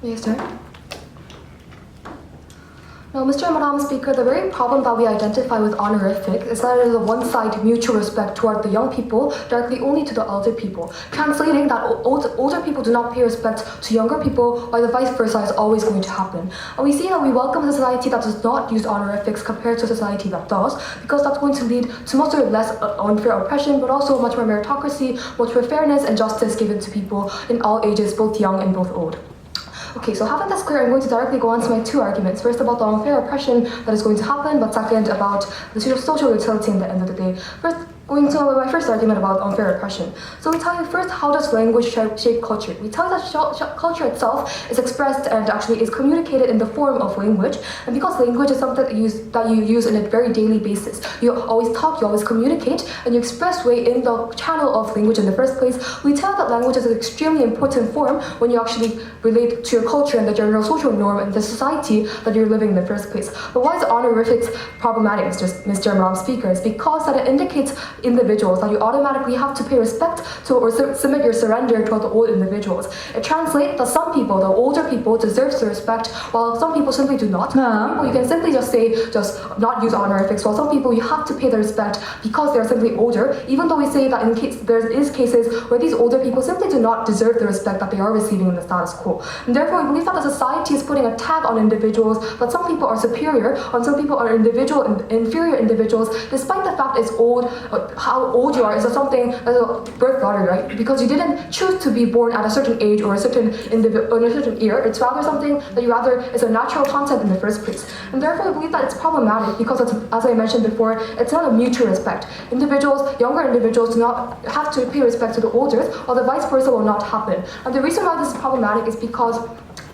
May I start? Now, Mr. and Madam Speaker, the very problem that we identify with honorific is that it is a one-sided mutual respect toward the young people directly only to the elder people, translating that older people do not pay respect to younger people, while the vice versa is always going to happen. And we see that we welcome a society that does not use honorifics compared to a society that does, because that's going to lead to much less unfair oppression, but also much more meritocracy, much more fairness and justice given to people in all ages, both young and both old. Okay, so having this clear, I'm going to directly go on to my two arguments. First, about the unfair oppression that is going to happen, but second, about the social utility in the end of the day. First, going to my first argument about unfair oppression. So we tell you first, how does language shape culture? We tell you that culture itself is expressed and actually is communicated in the form of language. And because language is something that you use on a very daily basis, you always talk, you always communicate, and you express way in the channel of language in the first place. We tell that language is an extremely important form when you actually relate to your culture and the general social norm and the society that you're living in the first place. But why is honorifics problematic, Mr. and Madam Speaker? It's because that it indicates individuals that you automatically have to pay respect to or submit your surrender to the old individuals. It translates that some people, the older people, deserve the respect, while some people simply do not. Some people you can simply just not use honorifics, while some people you have to pay the respect because they're simply older, even though we say that there is cases where these older people simply do not deserve the respect that they are receiving in the status quo. And therefore we believe that the society is putting a tag on individuals, that some people are superior, and some people are inferior individuals, despite the fact it's how old you are is something as a birth lottery, right? Because you didn't choose to be born at a certain age or a certain year. It's rather something that it's a natural content in the first place. And therefore, I believe that it's problematic because, as I mentioned before, it's not a mutual respect. Younger individuals do not have to pay respect to the older, while the vice versa will not happen. And the reason why this is problematic is because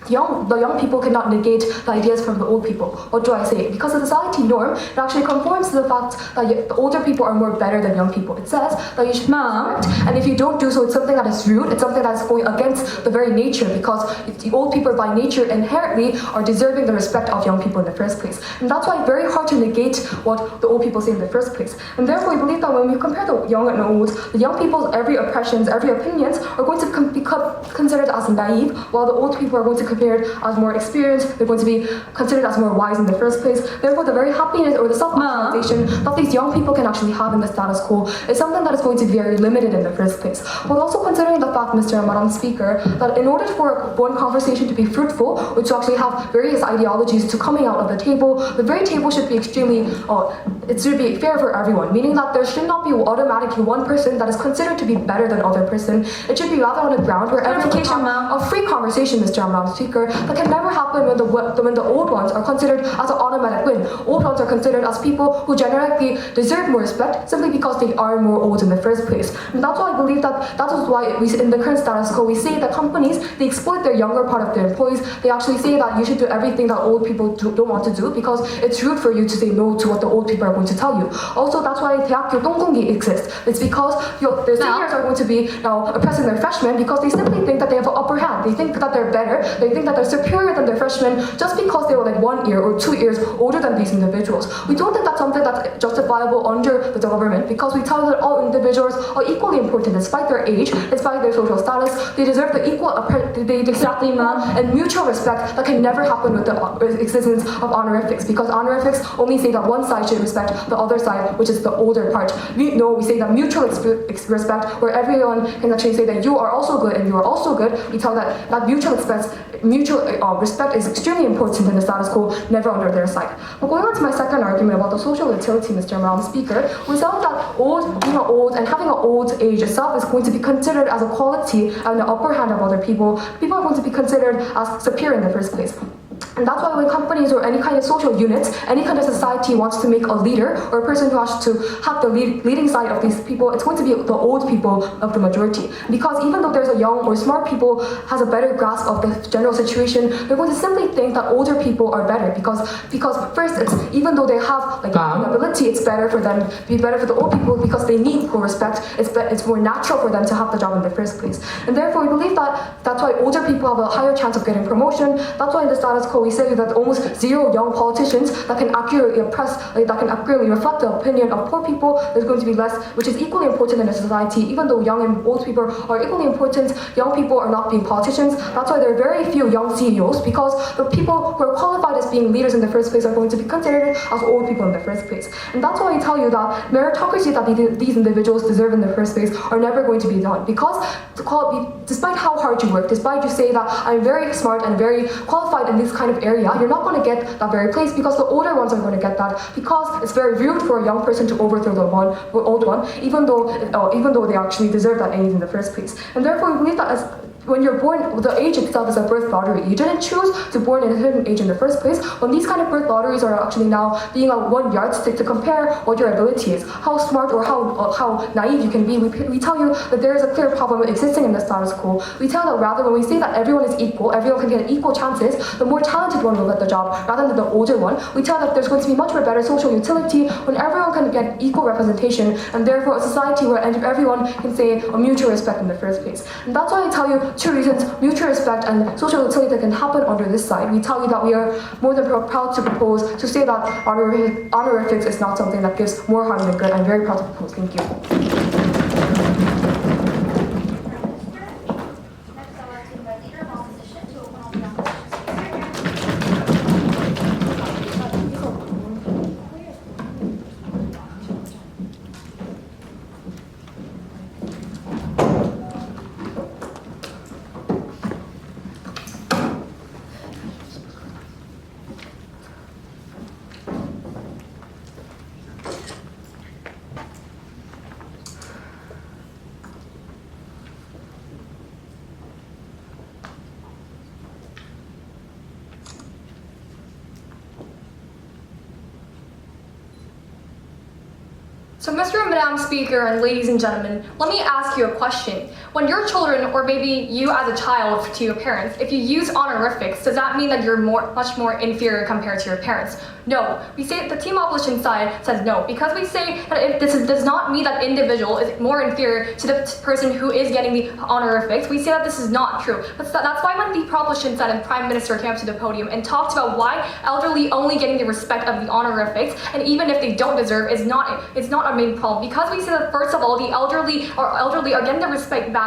the young people cannot negate the ideas from the old people. What do I say? Because the society norm, it actually conforms to the fact that the older people are more better than young people. It says that you should respect, and if you don't do so, it's something that is rude, it's something that is going against the very nature, because the old people by nature inherently are deserving the respect of young people in the first place. And that's why it's very hard to negate what the old people say in the first place. And therefore, we believe that when we compare the young and old, the young people's every oppressions, every opinions are going to become considered as naive, while the old people are going to be considered as more experienced, they're going to be considered as more wise in the first place. Therefore, the very happiness or the self-actualization that these young people can actually have in the status quo is something that is going to be very limited in the first place. But also considering the fact, Mr. and Madam Speaker, that in order for one conversation to be fruitful, or to actually have various ideologies to coming out of the table, the very table should be it should be fair for everyone, meaning that there should not be automatically one person that is considered to be better than other person. It should be rather on a ground where everyone can have a free conversation, Mr. and Madam Speaker. That can never happen when the old ones are considered as an automatic win. Old ones are considered as people who generally deserve more respect simply because they are more old in the first place. And that's why I believe that is why in the current status quo we say that companies, they exploit their younger part of their employees. They actually say that you should do everything that old people don't want to do because it's rude for you to say no to what the old people are going to tell you. Also, that's why 대학교 똥공기 exists. It's because their seniors are going to be now oppressing their freshmen because they simply think that they have an upper hand. They think that they're better. They think that they're superior than their freshmen just because they were like 1 year or 2 years older than these individuals. We don't think that's something that's justifiable under the government because we tell that all individuals are equally important despite their age, despite their social status. They deserve the equal and mutual respect that can never happen with the existence of honorifics, because honorifics only say that one side should respect the other side, which is the older part. We say that mutual respect, where everyone can actually say that you are also good and you are also good. We tell that mutual respect is extremely important in the status quo, never under their side. But going on to my second argument about the social utility, Mr. and Madam Speaker, we said that being old and having an old age itself is going to be considered as a quality and the upper hand of other people. People are going to be considered as superior in the first place. And that's why when companies or any kind of social units, any kind of society wants to make a leader or a person who has to have the leading side of these people, it's going to be the old people of the majority. Because even though there's a young or smart people has a better grasp of the general situation, they're going to simply think that older people are better because first, it's even though they have ability, it's better for them, be better for the old people because they need equal respect. It's more natural for them to have the job in the first place. And therefore, we believe that that's why older people have a higher chance of getting promotion. That's why in the status quo we we say that almost zero young politicians that can accurately reflect the opinion of poor people, there's going to be less, which is equally important in a society. Even though young and old people are equally important, young people are not being politicians. That's why there are very few young CEOs, because the people who are qualified as being leaders in the first place are going to be considered as old people in the first place. And that's why I tell you that meritocracy that these individuals deserve in the first place are never going to be done. Because despite how hard you work, despite you say that I'm very smart and very qualified in this kind of area, you're not going to get that very place, because the older ones are going to get that, because it's very rude for a young person to overthrow the old one, even though they actually deserve that age in the first place. And therefore, we believe that when you're born, the age itself is a birth lottery. You didn't choose to born in a certain age in the first place. When these kind of birth lotteries are actually now being a one yardstick to compare what your ability is, how smart or how naive you can be, we tell you that there is a clear problem existing in the status quo. We tell that rather, when we say that everyone is equal, everyone can get equal chances, the more talented one will get the job rather than the older one. We tell that there's going to be much more better social utility when everyone can get equal representation, and therefore a society where everyone can say a mutual respect in the first place. And that's why I tell you two reasons mutual respect and social utility that can happen under this side. We tell you that we are more than proud to propose to say that honorifics is not something that gives more harm than good. I'm very proud to propose. Thank you. So Mr. and Madam Speaker and ladies and gentlemen, let me ask you a question. When your children, or maybe you as a child to your parents, if you use honorifics, does that mean that you're much more inferior compared to your parents? No. We say the team opposition side says no, because we say that if this does not mean that individual is more inferior to the person who is getting the honorifics. We say that this is not true. That's why when the proposition side and Prime Minister came up to the podium and talked about why elderly only getting the respect of the honorifics, and even if they don't deserve, it's not a main problem, because we say that first of all the elderly are getting the respect back.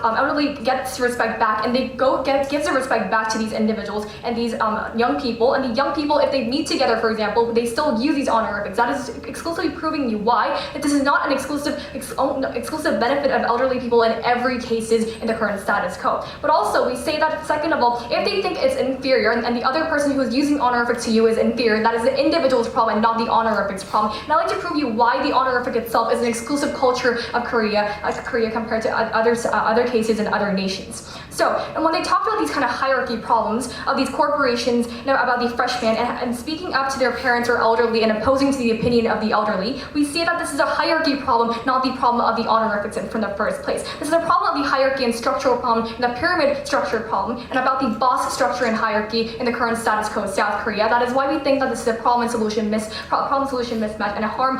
Elderly gets respect back, and they gives the respect back to these individuals and these young people. And the young people, if they meet together, for example, they still use these honorifics. That is exclusively proving you why that this is not an exclusive benefit of elderly people in every cases in the current status quo. But also we say that second of all, if they think it's inferior and the other person who is using honorifics to you is inferior, that is the individual's problem and not the honorifics problem. And I'd like to prove you why the honorific itself is an exclusive culture of Korea compared to other cases in other nations. So, and when they talk about these kind of hierarchy problems of these corporations, about the freshman and speaking up to their parents or elderly and opposing to the opinion of the elderly, we see that this is a hierarchy problem, not the problem of the honorifics from the first place. This is a problem of the hierarchy and structural problem, and the pyramid structure problem, and about the boss structure and hierarchy in the current status quo of South Korea. That is why we think that this is a problem solution mismatch and a harm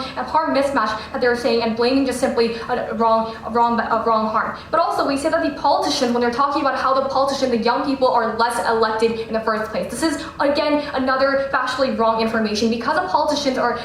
mismatch that they're saying and blaming just simply a wrong harm. But also we say that the politicians, when they're talking about how the young people are less elected in the first place. This is again another factually wrong information, because the politicians are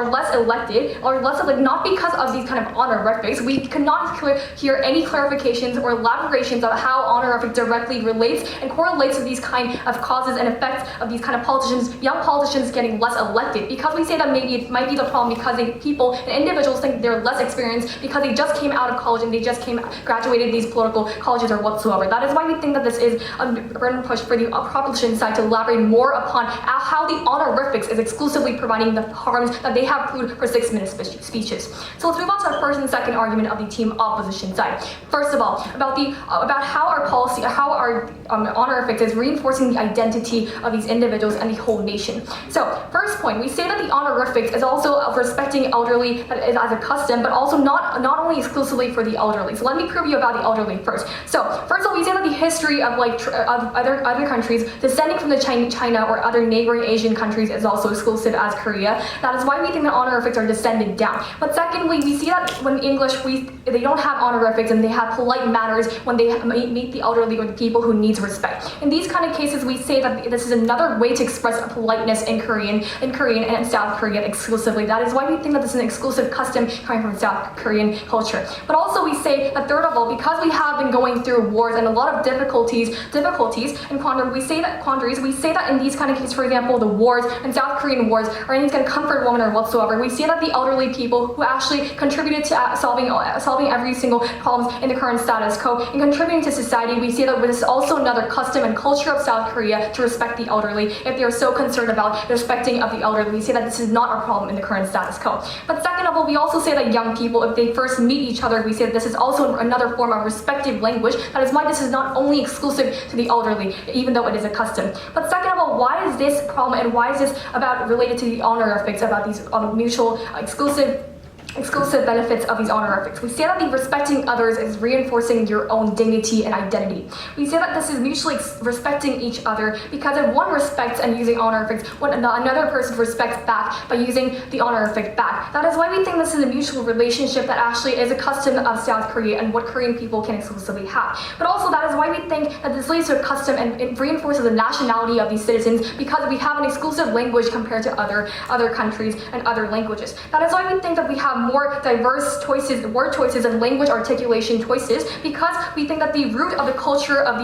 less elected, not because of these kind of honorifics. We cannot hear any clarifications or elaborations of how honorific directly relates and correlates to these kind of causes and effects of these kind of young politicians getting less elected, because we say that maybe it might be the problem because people and individuals think they're less experienced because they just came out of college and they just graduated these political colleges or whatsoever. That is why we think that this is a burden push for the proposition side to elaborate more upon how the honorifics is exclusively providing the harms that they have proved for 6-minute speeches. So let's move on to our first and second argument of the team opposition side. First of all, about how our policy, how our honorifics is reinforcing the identity of these individuals and the whole nation. So first point, we say that the honorifics is also respecting elderly as a custom, but also not only exclusively for the elderly. So let me prove you about the elderly first. So first of all, we say that the history of other countries descending from the China or other neighboring Asian countries is also exclusive as Korea. That is why we think that honorifics are descended down. But secondly, we see that when English, they don't have honorifics and they have polite manners when they meet the elderly or the people who needs respect. In these kind of cases, we say that this is another way to express politeness in Korean and South Korean exclusively. That is why we think that this is an exclusive custom coming from South Korean culture. But also we say that third of all, because we have been going through wars and a lot of difficulties and quandaries, we say that in these kind of cases, for example, the wars and South Korean wars or any kind of comfort woman or whatsoever, we see that the elderly people who actually contributed to solving every single problem in the current status quo and contributing to society, we see that this is also another custom and culture of South Korea to respect the elderly. If they are so concerned about the respecting of the elderly, we say that this is not a problem in the current status quo. But second of all, we also say that young people, if they first meet each other, we say that this is also another form of respective language. That is why this is not only exclusive to the elderly, even though it is a custom. But second of all, why is this problem and why is this about related to the honorifics, about these mutual exclusive benefits of these honorifics? We say that the respecting others is reinforcing your own dignity and identity. We say that this is mutually respecting each other because if one respects and using honorifics, when another person respects back by using the honorific back. That is why we think this is a mutual relationship that actually is a custom of South Korea and what Korean people can exclusively have. But also that is why we think that this leads to a custom and it reinforces the nationality of these citizens because we have an exclusive language compared to other countries and other languages. That is why we think that we have more diverse choices, word choices, and language articulation choices because we think that the root of the culture of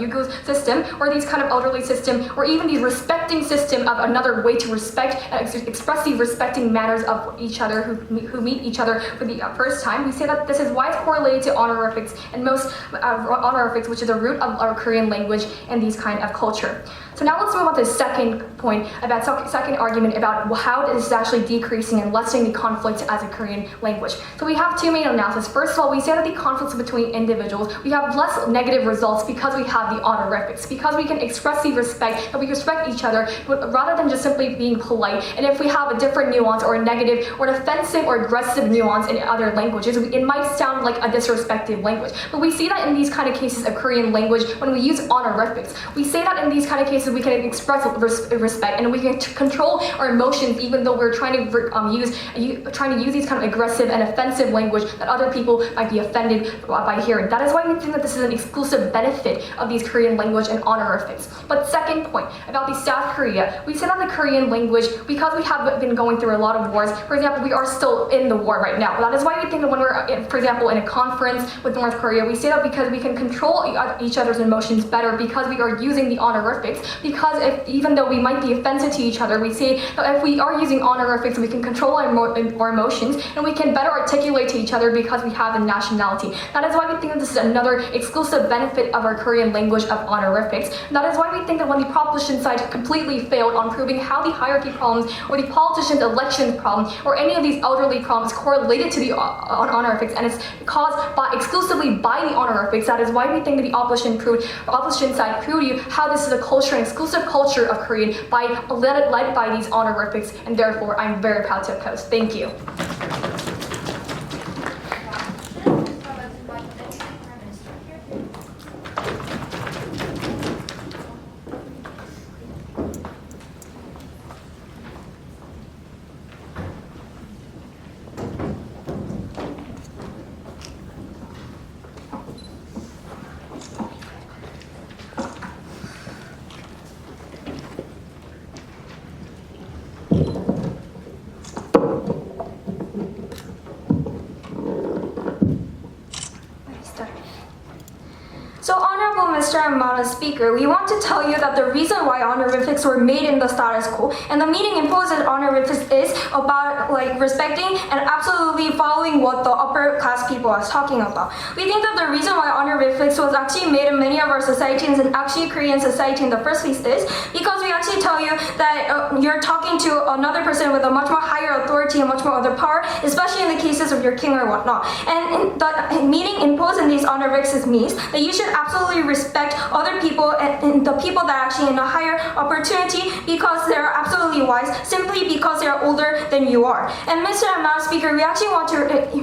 Yugo's system or these kind of elderly system or even the respecting system of another way to respect and express the respecting manners of each other who meet each other for the first time. We say that this is why it's correlated to honorifics and most honorifics, which is the root of our Korean language and these kind of culture. So now let's move on to the second point about second argument about how this is actually decreasing and lessening the conflict as a Korean language. So we have two main analyses. First of all, we say that the conflicts between individuals, we have less negative results because we have the honorifics, because we can express the respect, that we respect each other, but rather than just simply being polite. And if we have a different nuance or a negative or an offensive or aggressive nuance in other languages, it might sound like a disrespectful language. But we see that in these kind of cases of Korean language when we use honorifics. We say that in these kind of cases we can express respect and we can control our emotions even though we're trying to use these kind of aggressive and offensive language that other people might be offended by hearing. That is why we think that this is an exclusive benefit of these Korean language and honorifics. But second point about the South Korea, we say that the Korean language, because we have been going through a lot of wars, for example, we are still in the war right now. That is why we think that when we're, for example, in a conference with North Korea, we say that because we can control each other's emotions better because we are using the honorifics. Because even though we might be offensive to each other, we say that if we are using honorifics, we can control our emotions and we can better articulate to each other because we have a nationality. That is why we think that this is another exclusive benefit of our Korean language of honorifics. And that is why we think that when the proposition side completely failed on proving how the hierarchy problems or the politician's elections problem or any of these elderly problems correlated to the honorifics and it's caused exclusively by the honorifics, that is why we think that the opposition side proved you how this is a culture, an exclusive culture of Korean led by these honorifics, and therefore I'm very proud to oppose. Thank you. So Honorable Mr. and Madam Speaker, we want to tell you that the reason why honorifics were made in the status quo and the meaning imposed in honorifics is about respecting and absolutely following what the upper class people are talking about. We think that the reason why honorifics was actually made in many of our societies and actually Korean society in the first place is because we actually tell you that you're talking to another person with a much more higher authority and much more other power, especially in the cases of your king or whatnot. And the meaning imposed in these honorifics means that you should absolutely respect other people and the people that are actually in a higher opportunity because they're absolutely wise simply because they're older than you are. And Mr. and Madam Speaker, we actually want to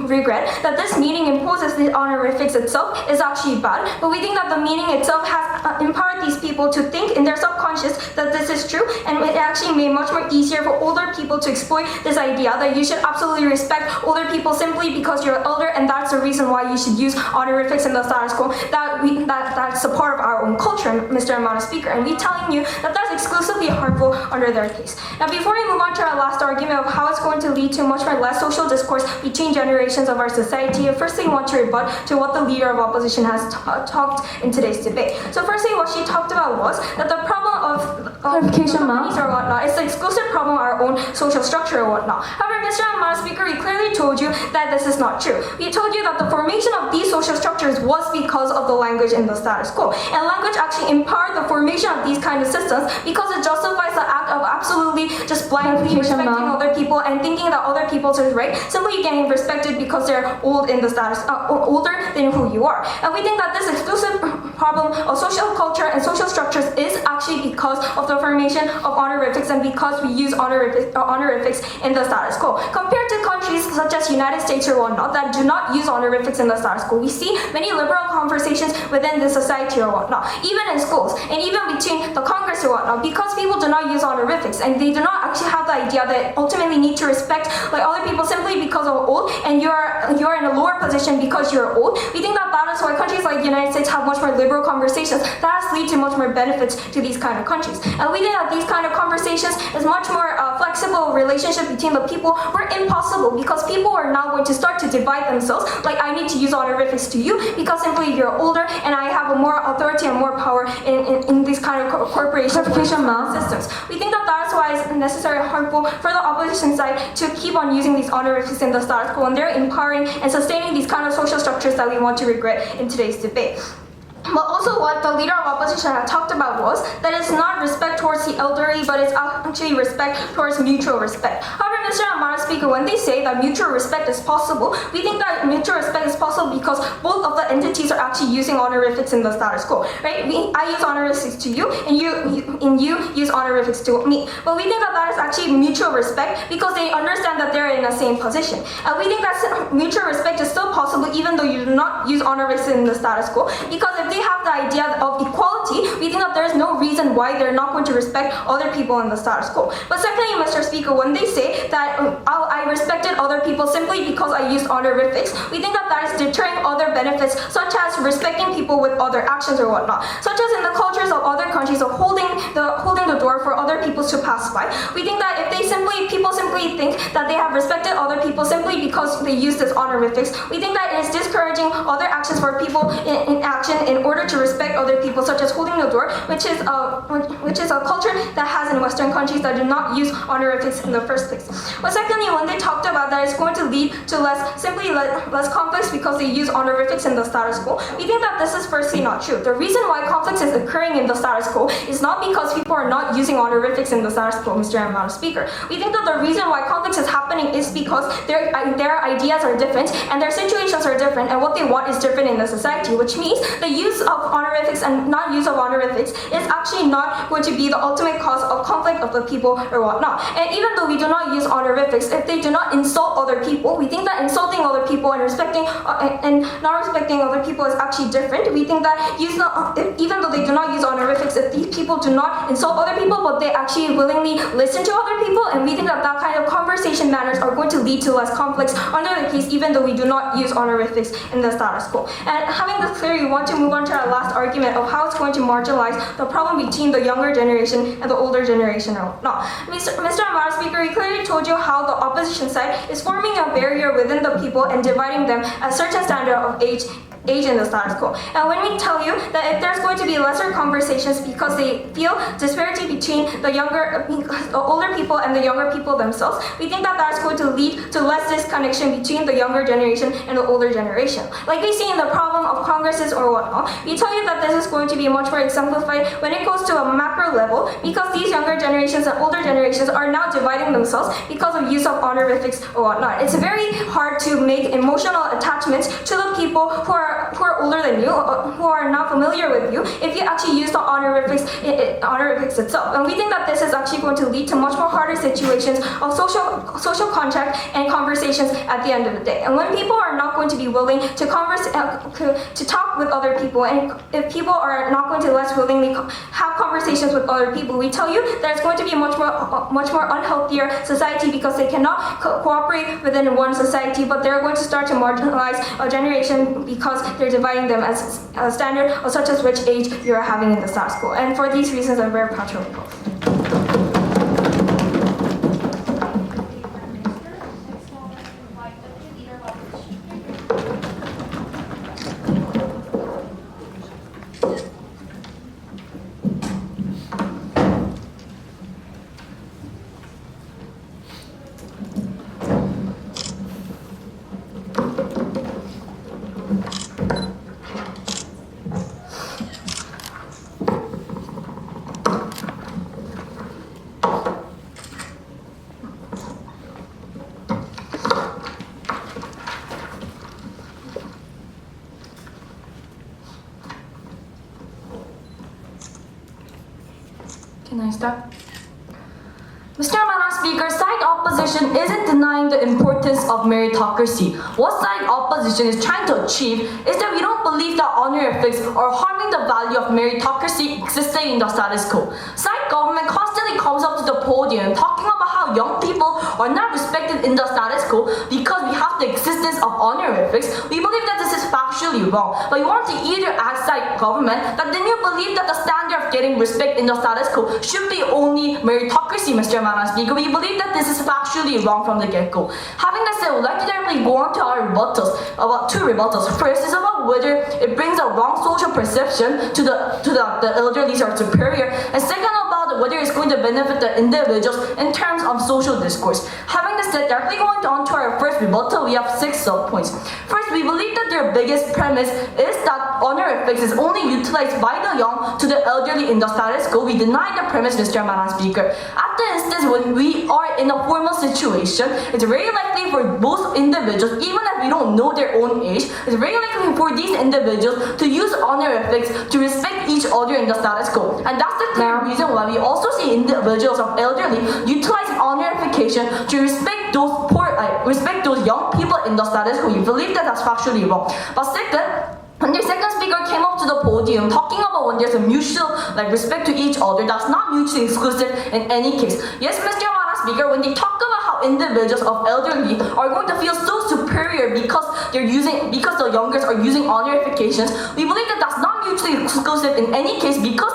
regret that this meaning imposes uses the honorifics itself is actually bad, but we think that the meaning itself has empowered these people to think in their subconscious that this is true, and it actually made much more easier for older people to exploit this idea that you should absolutely respect older people simply because you're elder, and that's the reason why you should use honorifics in the status quo. That's a part of our own culture, Mr. Madam Speaker, and we're telling you that that's exclusively harmful under their case. Now, before we move on to our last argument of how it's going to lead to much more less social discourse between generations of our society, firstly, I want to rebut to what the leader of opposition has talked in today's debate. So, firstly, what she talked about was that the problem of Clarification, ma'am. companies or whatnot is the exclusive problem of our own social structure or whatnot. However, Mr. Madam Speaker, we clearly told you that this is not true. We told you that the formation of these social structures was because of the language in the status quo. And language actually empowered the formation of these kind of systems because it justifies the act of absolutely just blindly respecting other people and thinking that other people are right, simply getting respected because they're old in the status, older than who you are. And we think that this exclusive problem of social culture and social structures is actually because of the formation of honorifics and because we use honorifics in the status quo. Compared to countries such as United States or whatnot that do not use honorifics in the status quo, we see many liberal conversations within the society or whatnot, even in schools and even between the Congress or whatnot, because people do not use honorifics and they do not actually have the idea that ultimately need to respect like other people simply because of old and you're in a lower position because you're old. We think that that is why countries like the United States have much more liberal conversations that has lead to much more benefits to these kind of countries. And we think that these kind of conversations is much more flexible relationship between the people were impossible because people are now going to start to divide themselves like I need to use honorifics to you because simply you're older and I have a more authority and more power in these kind of corporation systems. We think that that's why it's necessarily harmful for the opposition side to keep on using these honorifics in the status quo, and they're empowering and sustaining these kind of social structures that we want to regret in today's debate. But also what the leader of opposition had talked about was that it's not respect towards the elderly, but it's actually respect towards mutual respect. However, Mr. Madam Speaker, when they say that mutual respect is possible, we think that mutual respect is possible because both of the entities are actually using honorifics in the status quo, right? I use honorifics to you, and you use honorifics to me. But we think that that is actually mutual respect because they understand that they're in the same position. And we think that mutual respect is still possible even though you do not use honorifics in the status quo, because if they have the idea of equality, we think that there's no reason why they're not going to respect other people in the status quo. But secondly, Mr. Speaker, when they say that I respected other people simply because I used honorifics, we think that that is deterring other benefits, such as respecting people with other actions or whatnot, such as in the cultures of other countries of holding the door for other people to pass by. We think that if people simply think that they have respected other people simply because they use this honorifics, we think that it is discouraging other actions for people in action in order to respect other people, such as holding the door, which is a culture that has in Western countries that do not use honorifics in the first place. But secondly, when they talked about that it's going to lead to less conflicts because they use honorifics in the status quo, we think that this is firstly not true. The reason why conflicts is occurring in the status quo is not because people are not using honorifics in the status quo, Mr. and Madam Speaker. We think that the reason why conflicts is happening is because their ideas are different and their situations are different and what they want is different in the society, which means the use of honorifics and non-use of honorifics is actually not going to be the ultimate cause of conflict of the people or whatnot. And even though we do not use honorifics, if they do not insult other people, we think that insulting other people and respecting and not respecting other people is actually different. We think that even though they do not use honorifics, if these people do not insult other people, but they actually willingly listen to other people, and we think that that kind of conversation manners are going to lead to less conflicts under the case, even though we do not use honorifics in the status quo. And having this clear, we want to move on to our last argument of how it's going to marginalize the problem between the younger generation and the older generation or not. Mr. and Madam Speaker, we clearly told you how the opposition side is forming a barrier within the people and dividing them at a certain standard of age in the status quo. And when we tell you that if there's going to be lesser conversations because they feel disparity between the older people and the younger people themselves, we think that that's going to lead to less disconnection between the younger generation and the older generation. Like we see in the problem of congresses or whatnot, we tell you that this is going to be much more exemplified when it goes to a macro level because these younger generations and older generations are now dividing themselves because of use of honorifics or whatnot. It's very hard to make emotional attachments to the people who are older than you, who are not familiar with you, if you actually use the honorifics itself. And we think that this is actually going to lead to much more harder situations of social contact and conversations at the end of the day. And when people are not going to be willing to talk with other people, and if people are not going to less willingly have conversations with other people, we tell you that it's going to be a much more unhealthier society, because they cannot cooperate within one society, but they're going to start to marginalize a generation because they're dividing them as a standard of such as which age you're having in the status quo. And for these reasons, I'm very proud to report. Can I start? Mr. Madam Speaker, side opposition isn't denying the importance of meritocracy. What side opposition is trying to achieve is that we don't believe that honorifics are harming the value of meritocracy existing in the status quo. Side government constantly comes up to the podium talking about how young people are not respected in the status quo because we have the existence of honorifics. We believe that this is factually wrong, but we want to either ask side government that then you believe that the standard of getting respect in the status quo should be only meritocracy, Mr. Madam Speaker. We believe that this is factually wrong from the get-go. Having that said, we'd like to directly go on to our rebuttals, about two rebuttals. First is about whether it brings a wrong social perception to the elderly or superior, and second about whether it's going to benefit the individuals in terms of social discourse. Having that said, directly going on to our first rebuttal, we have 6 sub-points. First, we believe that their biggest premise is that honorifics is only utilized by the young to the elderly in the status quo. We deny the premise, Mr. Madam Speaker. At the instance when we are in a formal situation, it's very likely for both individuals, even if we don't know their own age, it's very likely for these individuals to use honorifics to respect each other in the status quo. And that's the clear reason why we also see individuals of elderly utilizing honorification to respect those young people in the status quo. We believe that that's factually wrong. But second, when the second speaker came up to the podium talking about when there's a mutual respect to each other, that's not mutually exclusive in any case. Yes, Mr. Madam Speaker, when they talk about how individuals of elderly are going to feel so superior because the youngers are using honorifications, we believe that that's not mutually exclusive in any case because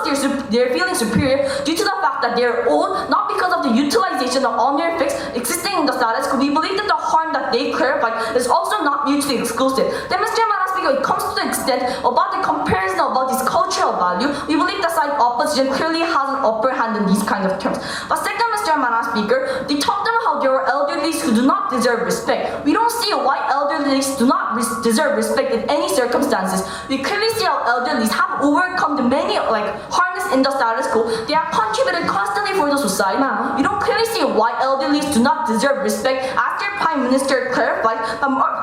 they're feeling superior due to the fact that they're old, not because of the utilization of honorifics existing in the status quo. We believe that the harm that they clarified is also not mutually exclusive. Then, Mr. Madam Speaker, it comes to the extent about the comparison about this cultural value, we believe the side opposition clearly has an upper hand in these kind of terms. But second, Mr. Madam Speaker, they talked about how there are elderlies who do not deserve respect. We don't see why elderlies do not deserve respect in any circumstances. We clearly see how elderlies have overcome the many harness in the status quo. They have contributed constantly for the society. We don't clearly see why elderlies do not deserve respect, as their Prime Minister clarified.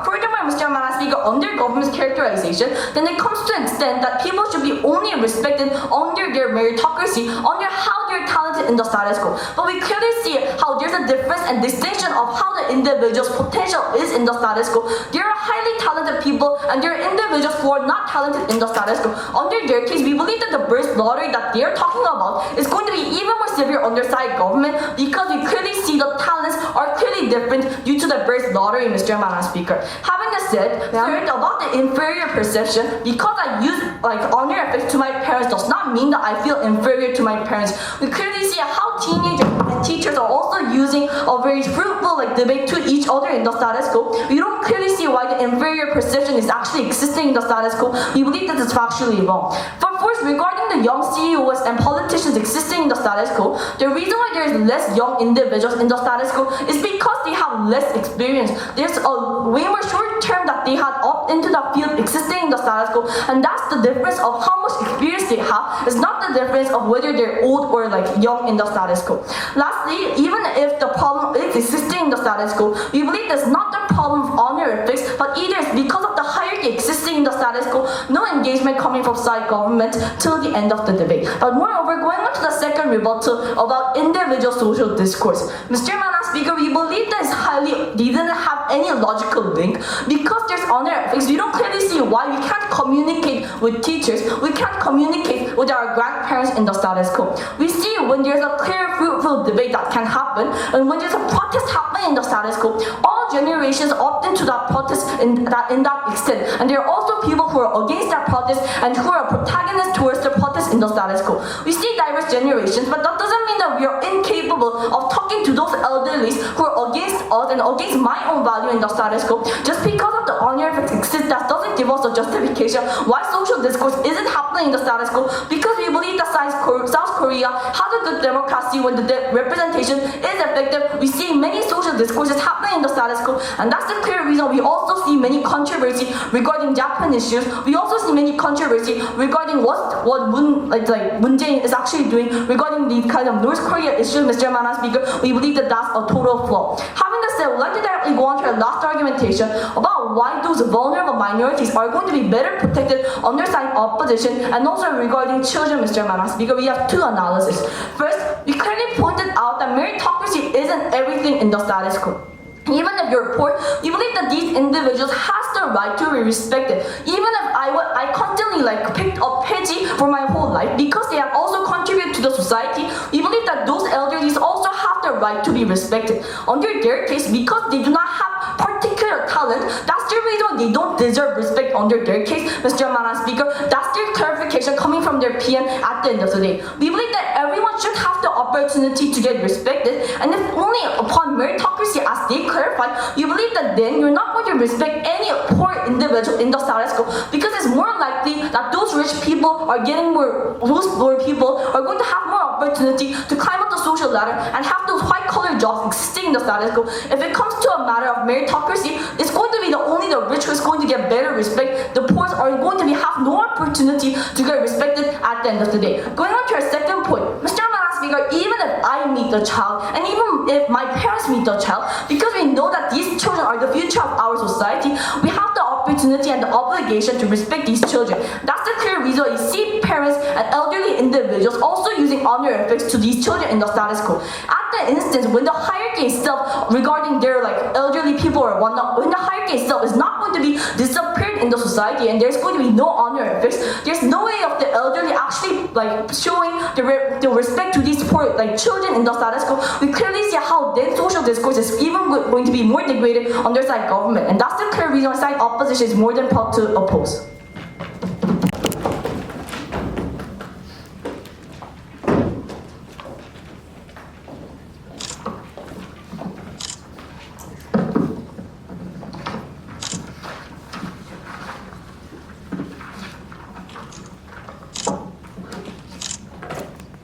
Furthermore, Mr. Madam Speaker, under government's characterization, then it comes to an extent that people should be only respected under their meritocracy, under how they're talented in the status quo. But we clearly see how there's a difference and distinction of how the individual's potential is in the status quo. There are highly talented people and there are individuals who are not talented in the status quo. Under their case, we believe that the birth lottery that they're talking about is going to be even more severe under side government because we clearly see the talents are clearly different due to the birth lottery, Mr. Madam Speaker. Having that said, third, about the inferior perception, because I use honorifics to my parents does not mean that I feel inferior to my parents. We clearly see how teenagers and teachers are also using a very fruitful debate to each other in the status quo. We don't clearly see why the inferior perception is actually existing in the status quo. We believe that it's factually wrong. But first, regarding regarding the young CEOs and politicians existing in the status quo, the reason why there is less young individuals in the status quo is because they have less experience. There's a way more short term that they had up into the field existing in the status quo, and that's the difference of how much experience they have. It's not the difference of whether they're old or like young in the status quo. Lastly, even if the problem is existing in the status quo, we believe that's not the problem of honorifics, but either it's because of the hierarchy existing in the status quo, no engagement coming from side government till the end of the debate. But moreover, going on to the second rebuttal about individual social discourse, Mr. Madam Speaker, we believe that they didn't have any logical link because there's honorifics. We don't clearly see why we can't communicate with teachers, we can't communicate with our grandparents in the status quo. We see when there's a clear, fruitful debate that can happen, and when there's a protest happening in the status quo, all generations opt into that protest in that extent. And there are also people who are against that protest and who are protagonists towards the protest in the status quo. We see diverse generations, but that doesn't mean that we are incapable of talking to those elderlies who are against us and against my own value in the status quo. Just because of the honorifics exist, that doesn't give us a justification why social discourse isn't happening in the status quo, because we believe that South Korea has a good democracy when the representation is effective. We see many social discourses happening in the status quo, and that's the clear reason we also see many controversy regarding Japanese issues. We also see many controversy regarding what Moon Jae-in is actually doing regarding the kind of North Korea issues, Mr. Madam Speaker. We believe that that's a total flaw. Having that said, we'd like to directly go on to our last argumentation about why those vulnerable minorities are going to be better protected under side opposition, and also regarding children, Mr. Madam Speaker. We have two analyses. First, we clearly pointed out that meritocracy isn't everything in the status quo. Even if you're poor, we believe that these individuals has the right to be respected. Even if I constantly picked up Peggy for my whole life, because they have also contributed to the society, we believe that those elderly also have the right to be respected. Under their case, because they do not have particular talent, that's the reason they don't deserve respect under their case, Mr. Madam Speaker. That's their clarification coming from their PM at the end of the day. We believe that everyone should have the opportunity to get respected, and if only upon meritocracy as they clarify, you believe that then you're not going to respect any poor individual in the status quo, because it's more likely that those rich people are getting those poor people are going to have more opportunity to climb up the social ladder and have those white-collar jobs existing in the status quo. If it comes to a matter of meritocracy, it's going to be only the rich who is going to get better respect. The poor are going to have no opportunity to get respected at the end of the day. Going on to our second point, Mr. Madam Speaker, even if I meet the child, and even if my parents meet the child, because we know that these children are the future of our society, we have the opportunity and the obligation to respect these children. That's the clear reason you see parents and elderly individuals also using honorifics to these children in the status quo. At the instance when the hierarchy itself regarding their elderly people or whatnot, when the hierarchy itself is not going to be disappeared in the society and there's going to be no honorifics, there's no way of the elderly actually showing the respect to these poor children in the status quo. We clearly see how then social discourse is even going to be more degraded under side government, and that's the clear reason why side opposition is more than proud to oppose.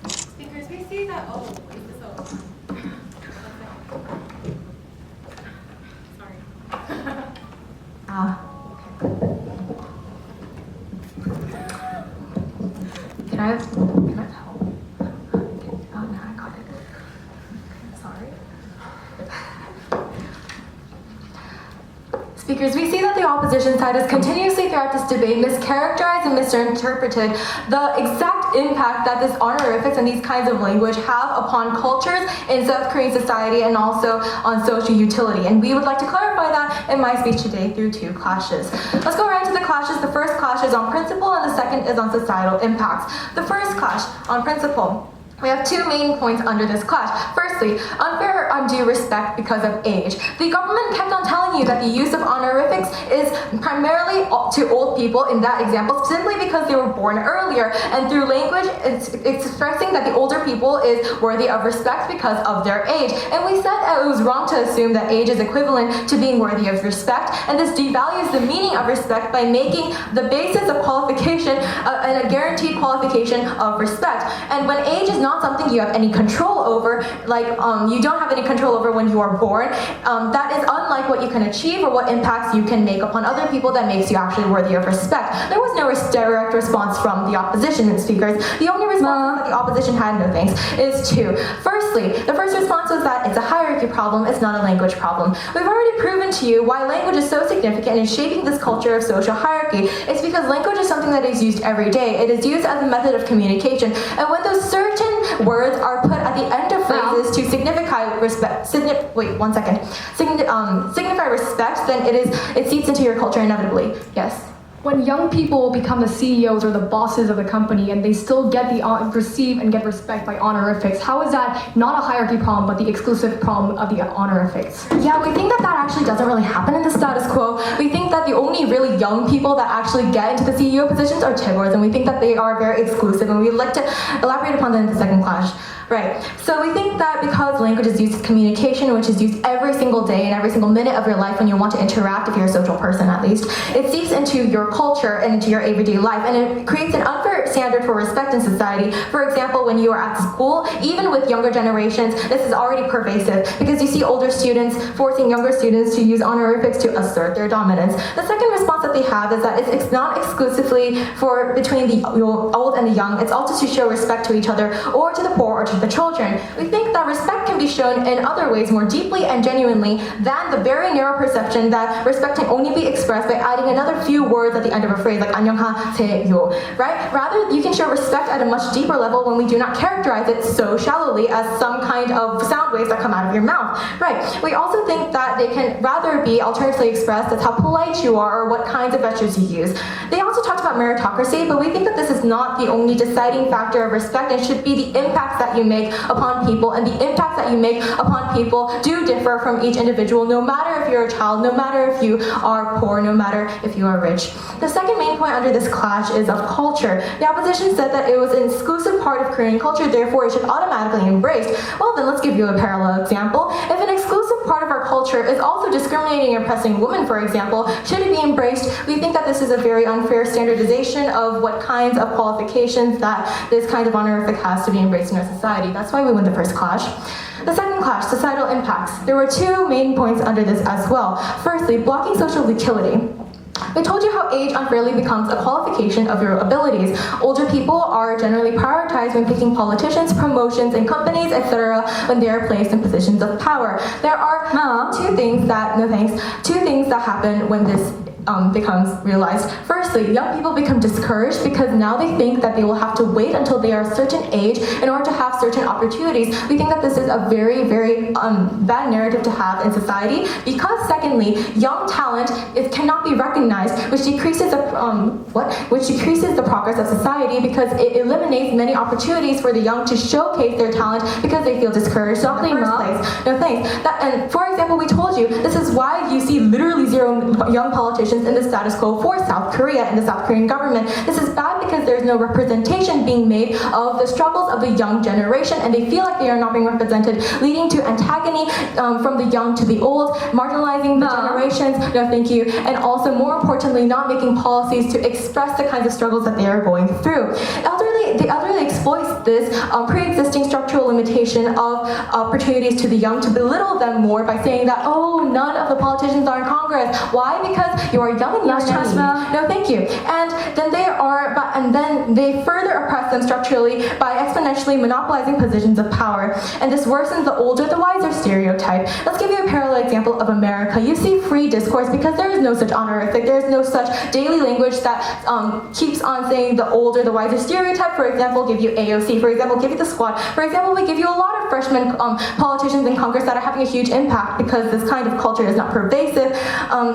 Speakers, we see that. Oh, wait, sorry. Can I help? Okay. Oh, no, I got it. Okay, sorry. Speakers, we see that the opposition side has continuously throughout this debate mischaracterized and misinterpreted the exact impact that this honorifics and these kinds of language have upon cultures in South Korean society and also on social utility. And we would like to clarify that in my speech today through two clashes. Let's go right into the clashes. The first clash is on principle and the second is on societal impacts. The first clash on principle. We have two main points under this clash. Firstly, unfair or undue respect because of age. The government kept on telling you that the use of honorifics is primarily to old people in that example simply because they were born earlier, and through language it's expressing that the older people is worthy of respect because of their age. And we said it was wrong to assume that age is equivalent to being worthy of respect, and this devalues the meaning of respect by making the basis of qualification qualification and a guaranteed qualification of respect. And when age is not something you have any control over, like you don't have any control over when you are born, that is unlike what you can achieve or what impacts you can make upon other people that makes you actually worthy of respect. There was no direct response from the opposition speakers. The only response that the opposition had, no thanks, is two. Firstly, the first response was that it's a hierarchy problem, it's not a language problem. We've already proven to you why language is so significant in shaping this culture of social hierarchy. It's because language is something that is used every day. It is used as a method of communication. And when those certain words are put at the end of phrases to signify respect, signify respect, then it seeps into your culture inevitably. Yes. When young people become the CEOs or the bosses of the company and they still get receive and get respect by honorifics, how is that not a hierarchy problem but the exclusive problem of the honorifics? Yeah, we think that actually doesn't really happen in the status quo. We think that the only really young people that actually get into the CEO positions are chaebols, and we think that they are very exclusive, and we'd like to elaborate upon that in the second class. Right, so we think that because language is used as communication, which is used every single day and every single minute of your life when you want to interact, if you're a social person at least, it seeps into your culture and into your everyday life, and it creates an unfair standard for respect in society. For example, when you are at school, even with younger generations, this is already pervasive because you see older students forcing younger students to use honorifics to assert their dominance. The second response that they have is that it's not exclusively for between the old and the young, it's also to show respect to each other or to the poor or to the children. We think that respect can be shown in other ways more deeply and genuinely than the very narrow perception that respect can only be expressed by adding another few words at the end of a phrase like 안녕하세요, right? Rather, you can show respect at a much deeper level when we do not characterize it so shallowly as some kind of sound waves that come out of your mouth, right? We also think that they can rather be alternatively expressed as how polite you are or what kinds of gestures you use. They also talked about meritocracy, but we think that this is not the only deciding factor of respect. It should be the impacts that you make upon people, and the impacts that you make upon people do differ from each individual, no matter if you're a child, no matter if you are poor, no matter if you are rich. The second main point under this clash is of culture. The opposition said that it was an exclusive part of Korean culture, therefore it should automatically be embraced. Well, then let's give you a parallel example. If an exclusive part of our culture is also discriminating and oppressing women, for example, should it be embraced? We think that this is a very unfair standardization of what kinds of qualifications that this kind of honorific has to be embraced in our society. That's why we win the first clash. The second clash, societal impacts. There were two main points under this as well. Firstly, blocking social utility. We told you how age unfairly becomes a qualification of your abilities. Older people are generally prioritized when picking politicians, promotions in companies, etc. when they are placed in positions of power. There are two things that happen when this becomes realized. Firstly, young people become discouraged because now they think that they will have to wait until they are a certain age in order to have certain opportunities. We think that this is a very, very bad narrative to have in society because secondly, young talent cannot be recognized, which decreases the progress of society because it eliminates many opportunities for the young to showcase their talent because they feel discouraged in the first place. No thanks. And for example, we told you this is why you see literally zero young politicians in the status quo for South Korea and the South Korean government. This is bad because there's no representation being made of the struggles of the young generation, and they feel like they are not being represented, leading to antagony from the young to the old, marginalizing the generations, no thank you, and also more importantly, not making policies to express the kinds of struggles that they are going through. The elderly exploits this pre-existing structural limitation of opportunities to the young to belittle them more by saying that, oh, none of the politicians are in Congress. Why? Because you are young and you're naive. No, thank you. And then they further oppress them structurally by exponentially monopolizing positions of power. And this worsens the older, the wiser stereotype. Let's give you a parallel example of America. You see free discourse because there is no such honorific, there is no such daily language that keeps on saying the older, the wiser stereotype. For example, give you AOC. For example, give you the squad. For example, we give you a lot of freshman politicians in Congress that are having a huge impact because this kind of culture is not pervasive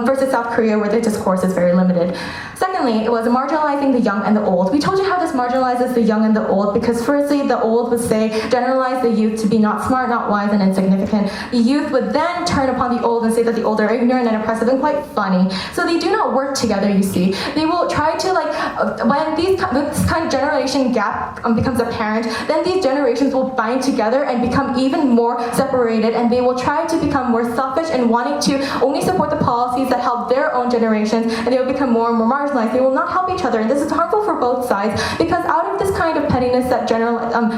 versus South Korea where the discourse is very limited. Secondly, it was marginalizing the young and the old. We told you how this marginalizes the young and the old because firstly, the old would say, generalize the youth to be not smart, not wise, and insignificant. The youth would then turn upon the old and say that the old are ignorant and oppressive and quite funny. So they do not work together, you see. They will try to when this kind of generation gap becomes apparent, then these generations will bind together and become even more separated, and they will try to become more selfish and wanting to only support the policies that help their own generations, and they will become more and more marginalized. They will not help each other, and this is harmful for both sides, because out of this kind of pettiness that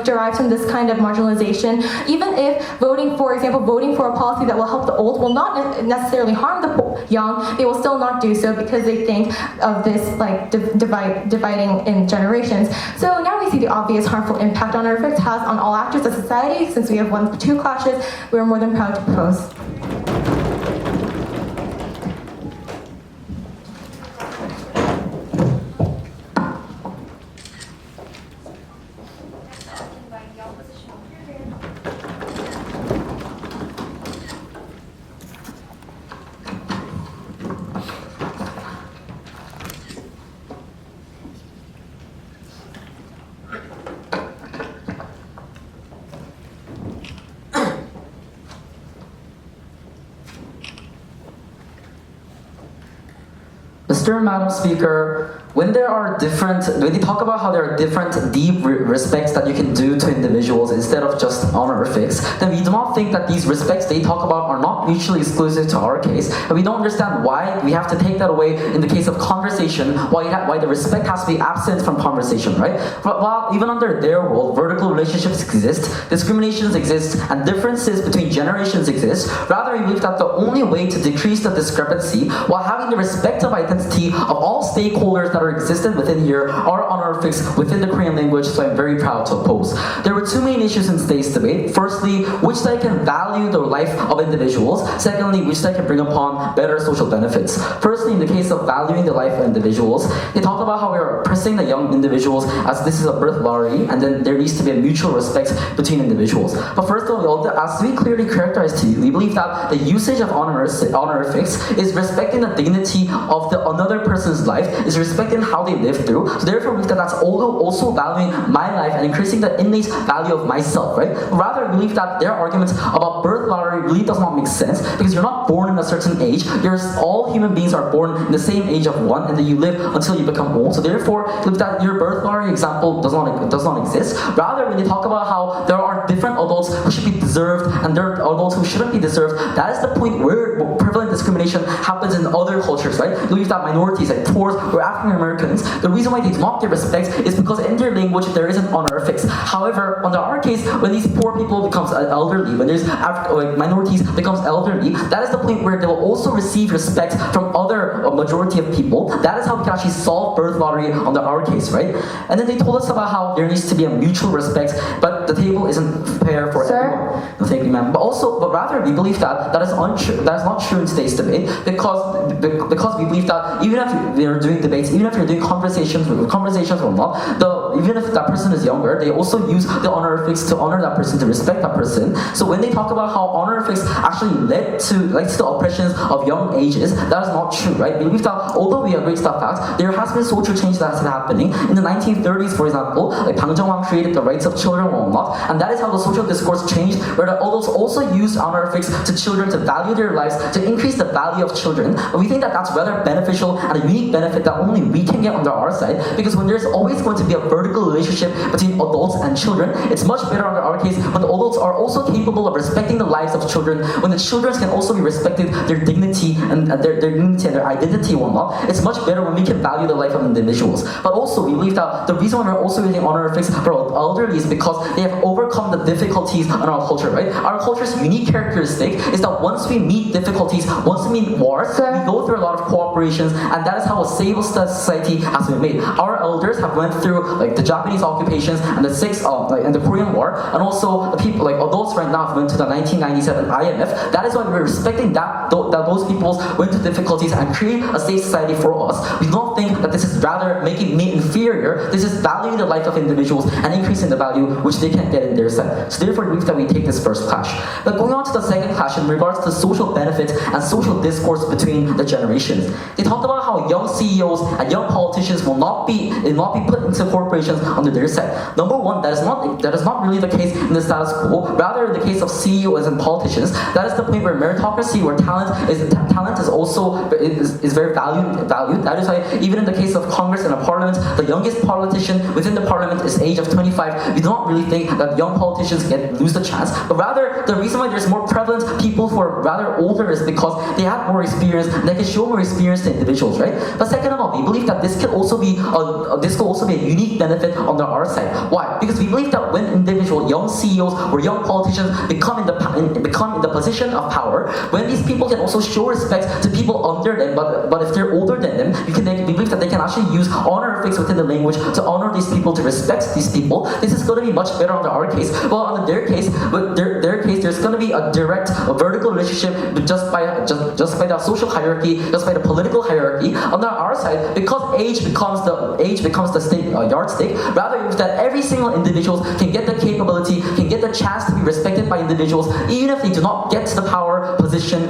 derives from this kind of marginalization, even if voting for a policy that will help the old will not necessarily harm the young, they will still not do so because they think of this like dividing in generations. So now we see the obvious harmful impact honorifics has on all actors of society. Since we have won 2 clashes, we are more than proud to propose. Mr. and Madam Speaker, when they talk about how there are different deep respects that you can do to individuals instead of just honorifics, then we do not think that these respects they talk about are not mutually exclusive to our case, and we don't understand why we have to take that away in the case of conversation, why the respect has to be absent from conversation, right? But while even under their world, vertical relationships exist, discriminations exist, and differences between generations exist, rather we believe that the only way to decrease the discrepancy while having the respective identity of all stakeholders that are existent within here are honorifics within the Korean language, so I'm very proud to oppose. There were 2 main issues in today's debate. Firstly, which side can value the life of individuals? Secondly, which side can bring upon better social benefits? Firstly, in the case of valuing the life of individuals, they talked about how we are oppressing the young individuals as this is a birth lottery, and then there needs to be a mutual respect between individuals. But first of all, as we clearly characterized to you, we believe that the usage of honorifics is respecting the dignity of the another person's life, is respecting how they live through. So therefore, we believe that that's also valuing my life and increasing the innate value of myself, right? Rather, we believe that their arguments about birth lottery really does not make sense because you're not born in a certain age. All human beings are born in the same age of 1, and then you live until you become old. So therefore, we believe that your birth lottery example does not exist. Rather, when they talk about how there are different adults who should be deserved and there are adults who shouldn't be deserved, that is the point where prevalent discrimination happens in other cultures, right? We believe that minorities like poor or African Americans, the reason why they do not get respect is because in their language there isn't honorifics. However, under our case, when these poor people becomes elderly, when there's minorities becomes elderly, that is the point where they will also receive respect from other majority of people. That is how we can actually solve birth lottery under our case, right? And then they told us about how there needs to be a mutual respect, but the table isn't fair for everyone. No, thank you, ma'am. But rather, we believe that is untrue. That is not true in today's debate because we believe that even if we are doing debates, even if you're doing conversations or not, even if that person is younger, they also use the honorifics to honor that person, to respect that person. So when they talk about how honorifics actually led to the oppressions of young ages, that is not true, right? We believe that although we agree to that fact, there has been social change that has been happening. In the 1930s, for example, like Bang Jung-hwan created the rights of children or not, and that is how the social discourse changed, where the adults also used honorifics to children to value their lives, to increase the value of children. But we think that that's rather beneficial and a unique benefit that only we can get under our side, because when there's always going to be a vertical relationship between adults and children, it's much better under our case when the adults are also capable of respecting the lives of children, when the children can also be respected their dignity and their dignity and their identity or not. It's much better when we can value the life of individuals. But also, we believe that the reason why we're also using honorifics for elderly is because they have overcome the difficulties in our culture, right? Our culture's unique characteristic is that once we meet difficulties, once we meet wars, we go through a lot of cooperations, and that is how a stable society has been made. Our elders have went through like the Japanese occupations and and the Korean War, and also the people like adults right now have went to the 1997 IMF. That is why we're respecting that those peoples went through difficulties and create a safe society for us. We don't think that this is rather making me inferior. This is valuing the life of individuals and increasing the value which they can't get in their side. So therefore, we believe that we take this first clash. But going on to the second clash in regards to social benefits and social discourse between the generations, they talked about how young CEOs and young politicians will not be put into corporations under their side. Number one, that is not really the case in the status quo. Rather, in the case of CEOs and politicians, that is the point where meritocracy, where talent is also very valued. That is why even in the case of Congress and a party parliament, the youngest politician within the parliament is age of 25. We do not really think that young politicians lose the chance, but rather the reason why there's more prevalent people who are rather older is because they have more experience and they can show more experience to individuals, right? But second of all, we believe that this could also be a unique benefit on our side. Why? Because we believe that when individual young CEOs or young politicians become in the position of power, when these people can also show respect to people under them, but if they're older than them, we believe that they can actually use honorifics within the language to honor these people, to respect these people. This is going to be much better under our case. Well, under their case, there's going to be a direct, vertical relationship just by the social hierarchy, just by the political hierarchy. On our side, because age becomes the yardstick, rather is that every single individual can get the capability, can get the chance to be respected by individuals, even if they do not get to the power position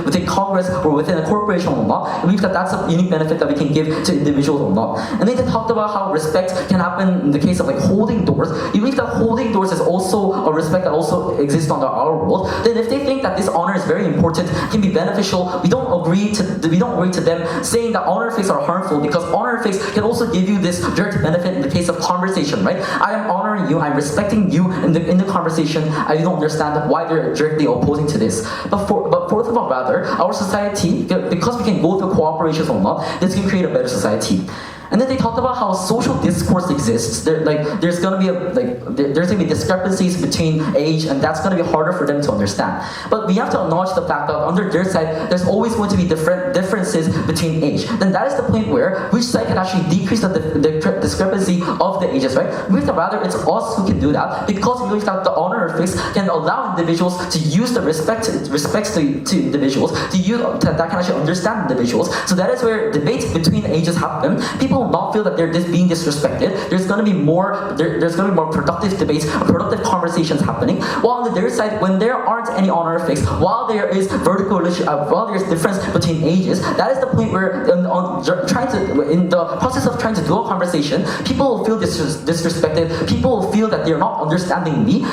within Congress or within a corporation or not. I believe that that's a unique benefit that we can give to individuals or not. And then they talked about how respect can happen in the case of like holding doors. You believe that holding doors is also a respect that also exists under our world. Then if they think that this honor is very important, can be beneficial, we don't agree to them saying that honorifics are harmful, because honorifics can also give you this direct benefit in the case of conversation, right? I am honoring you, I'm respecting you in the conversation. I don't understand why they're directly opposing to this. But fourth of all, rather, our society, because we can go through cooperations or not, this can create a better society. And then they talked about how social discourse exists. There's gonna be discrepancies between age, and that's gonna be harder for them to understand. But we have to acknowledge the fact that under their side, there's always going to be differences between age. Then that is the point where which side can actually decrease the discrepancy of the ages, right? We believe that rather it's us who can do that, because we believe that the honorifics can allow individuals to use the respects to individuals, that can actually understand individuals. So that is where debates between ages happen. People will not feel that they're being disrespected. There's going to be more productive debates, productive conversations happening. While on their side, when there aren't any honorifics, while there is vertical relation, while there's difference between ages, that is the point where in the process of trying to do a conversation, people will feel disrespected. People will feel that they're not understanding me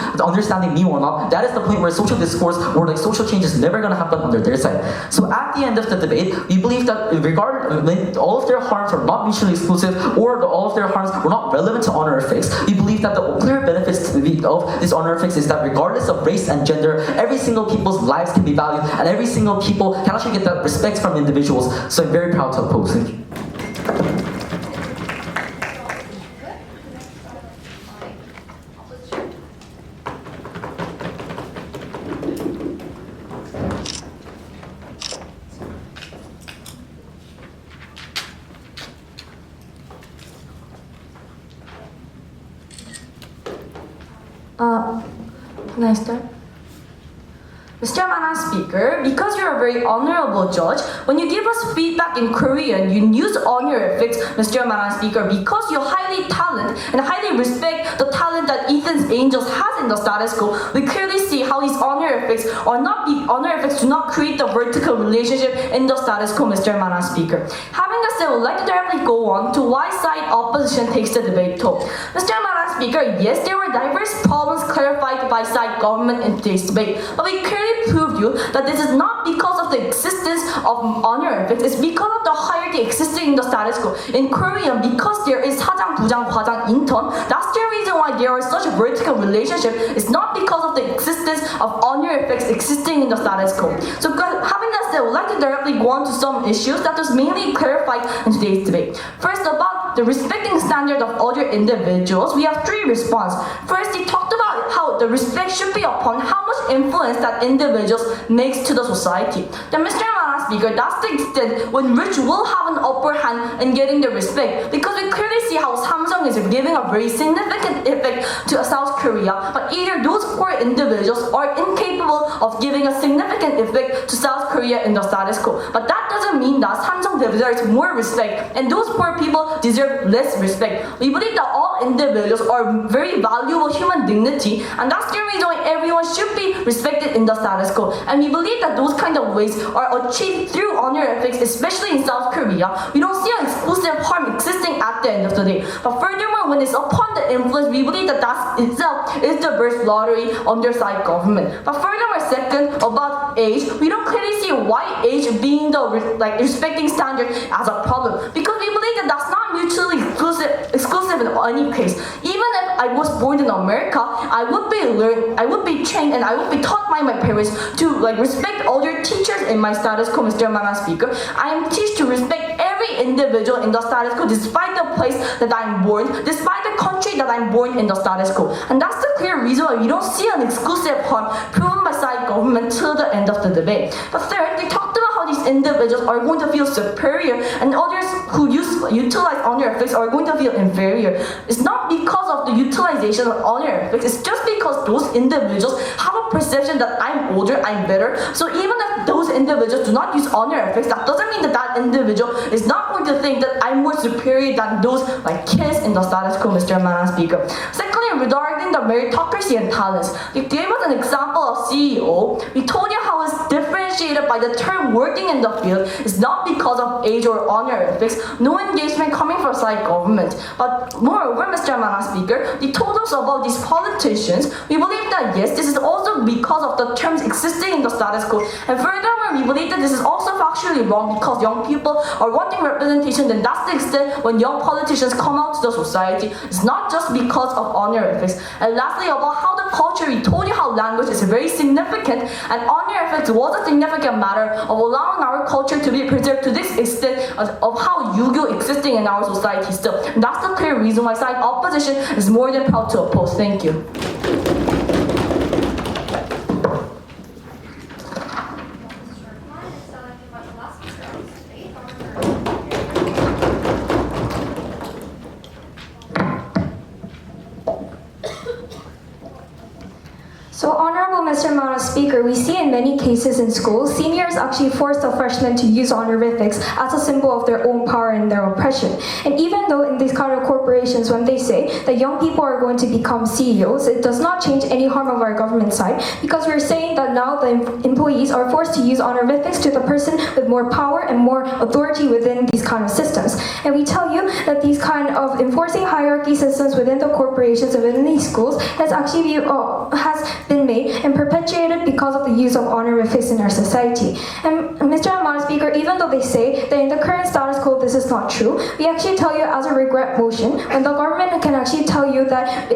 or not. That is the point where social discourse or like social change is never going to happen under their side. So at the end of the debate, we believe that when all of their harms are not mutually exclusive, or all of their harms were not relevant to honorifics, we believe that the clear benefits of this honorifics is that regardless of race and gender, every single people's lives can be valued, and every single people can actually get that respect from individuals. So I'm very proud to oppose. Thank you. Can I start? Mr. Mana Speaker, because you're a very honorable judge, when you give us feedback in Korean, you use honorifics, Mr. Mana Speaker, because you highly respect the talent that Ethan's Angels has in the status quo. We clearly see how his honorifics do not create the vertical relationship in the status quo, Mr. Mana Speaker. Having that said, we'd like to directly go on to why side opposition takes the debate to. Mr. Mana Speaker, yes, there were diverse problems clarified by side government in today's debate, but we clearly proved you that this is not because of the existence of honorifics, it's because of the hierarchy existing in the status quo. In Korean, because there is 사장, 부장, 과장, intern, that's the reason why there is such a vertical relationship. It's not because of the existence of honorifics existing in the status quo. So having that said, we'd like to directly go on to some issues that was mainly clarified in today's debate. First, about the respecting standard of other individuals, we have three responses. First, he talked about how the respect should be upon how much influence that individuals makes to the society. Then Mr. Mana Speaker, that's the extent when rich will have an upper hand in getting the respect, because we clearly see how Samsung is giving a very significant effect to South Korea, but either those poor individuals are incapable of giving a significant effect to South Korea in the status quo. But that doesn't mean that Samsung deserves more respect and those poor people deserve less respect. We believe that all individuals are very valuable human dignity, and that's the reason why everyone should be respected in the status quo. And we believe that those kind of ways are achieved through honorifics, especially in South Korea. We don't see an exclusive harm existing at the end of the day. But furthermore, when it's upon the influence, we believe that that itself is the birth lottery under side government. But furthermore, second, about age, we don't clearly see why age being the respecting standard as a problem, because we believe that that's not mutually any case. Even if I was born in America, I would be trained and I would be taught by my parents to respect all your teachers in my status quo, Mr. Madam Speaker. I am taught to respect every individual in the status quo despite the place that I'm born, despite the country that I'm born in the status quo. And that's the clear reason why we don't see an exclusive harm proven by side government till the end of the debate. But third, they talked about how these individuals are going to feel superior and others who utilize honorifics are going to feel inferior. It's not because of the utilization of honorifics, it's just because those individuals have a perception that I'm older, I'm better. So even if those individuals do not use honorifics, that doesn't mean that that individual is not going to think that I'm more superior than those kids in the status quo, Mr. Madam Speaker. Secondly, regarding the meritocracy and talents, we gave us an example of CEO. We told you how it's differentiated by the term working in the field is not because of age or honorifics, no engagement coming from side government. But moreover, Mr. Madam Speaker, they told us about these politicians. We believe that yes, this is also because of the terms existing in the status quo. And furthermore, we believe that this is also factually wrong because young people are wanting representation, then that's the extent when young politicians come out to the society. It's not just because of honorifics. And lastly, about how the culture, we told you how language is very significant, and honorifics was a significant matter of allowing our culture to be preserved to this extent of how Yugo existing in our society still. And that's the clear reason why side opposition is more than proud to oppose. Thank you. So, Honorable Mr. Madam Speaker, we see in many cases in schools, seniors actually force the freshmen to use honorifics as a symbol of their own power and their oppression. And even though in these kind of corporations, when they say that young people are going to become CEOs, it does not change any harm of our government side, because we're saying that now the employees are forced to use honorifics to the person with more power and more authority within these kind of systems. And we tell you that these kind of enforcing hierarchy systems within the corporations and within these schools has actually has been made and perpetuated because of the use of honorifics in our society. And Mr. Madam Speaker, even though they say that in the current status quo this is not true, we actually tell you as a regret motion, when the government can actually tell you that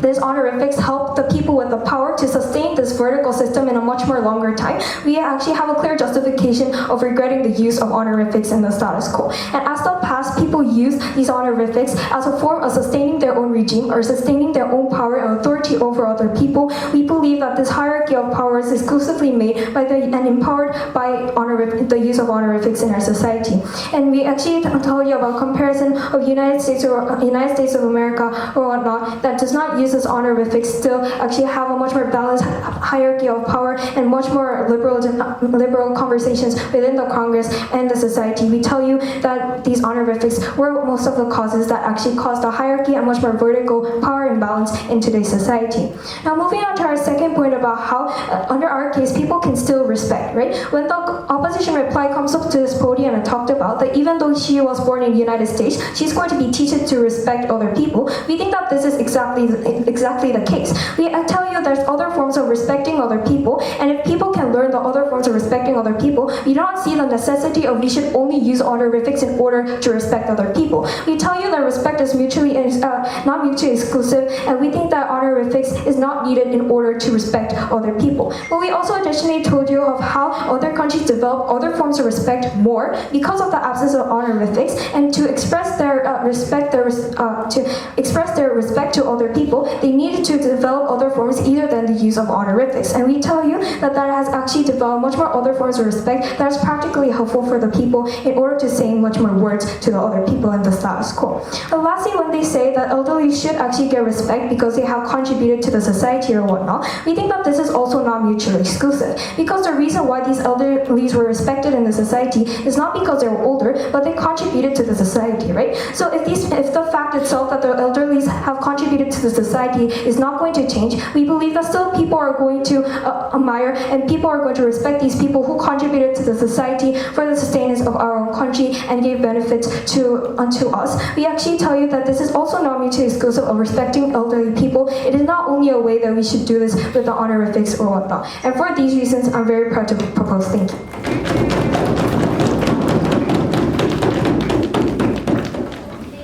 this honorifics help the people with the power to sustain this vertical system in a much more longer time, we actually have a clear justification of regretting the use of honorifics in the status quo. And as the past, people use these honorifics as a form of sustaining their own regime or sustaining their own power and authority over other people. We believe that this hierarchy of power is exclusively made by and empowered by the use of honorifics in our society. And we actually tell you about comparison of United States of America or whatnot that does not use this honorifics still actually have a much more balanced hierarchy of power and much more liberal conversations within the Congress and the society. We tell you that these honorifics were most of the causes that actually caused a hierarchy and much more vertical power imbalance in today's society. Now moving on to our second point about how under our case people can still respect, right? When the opposition reply comes up to this podium and talked about that even though she was born in the United States, she's going to be taught to respect other people, we think that this is exactly the case. We tell you there's other forms of respecting other people, and if people can learn the other forms of respecting other people, we do not see the necessity of we should only use honorifics in order to respect other people. We tell you that respect is not mutually exclusive, and we think that honorifics is not needed in order to respect other people. But we also additionally told you of how other countries develop other forms of respect more because of the absence of honorifics, and to express their respect to other people, they needed to develop other forms either than the use of honorifics. And we tell you that has actually developed much more other forms of respect that is practically helpful for the people in order to say much more words to the other people in the status quo. And lastly, when they say that elderly should actually get respect because they have contributed to the society or whatnot, we think that this is also not mutually exclusive, because the reason why these elderlies were respected in the society is not because they were older, but they contributed to the society, right? So if the fact itself that the elderlies have contributed to the society is not going to change, we believe that still people are going to admire and people are going to respect these people who contributed to the society for the sustenance of our own country and gave benefits unto us. We actually tell you that this is also not mutually exclusive of respecting elderly people. It is not only a way that we should do this with the honorifics or whatnot. And for these reasons, I'm very proud to propose. Thank you.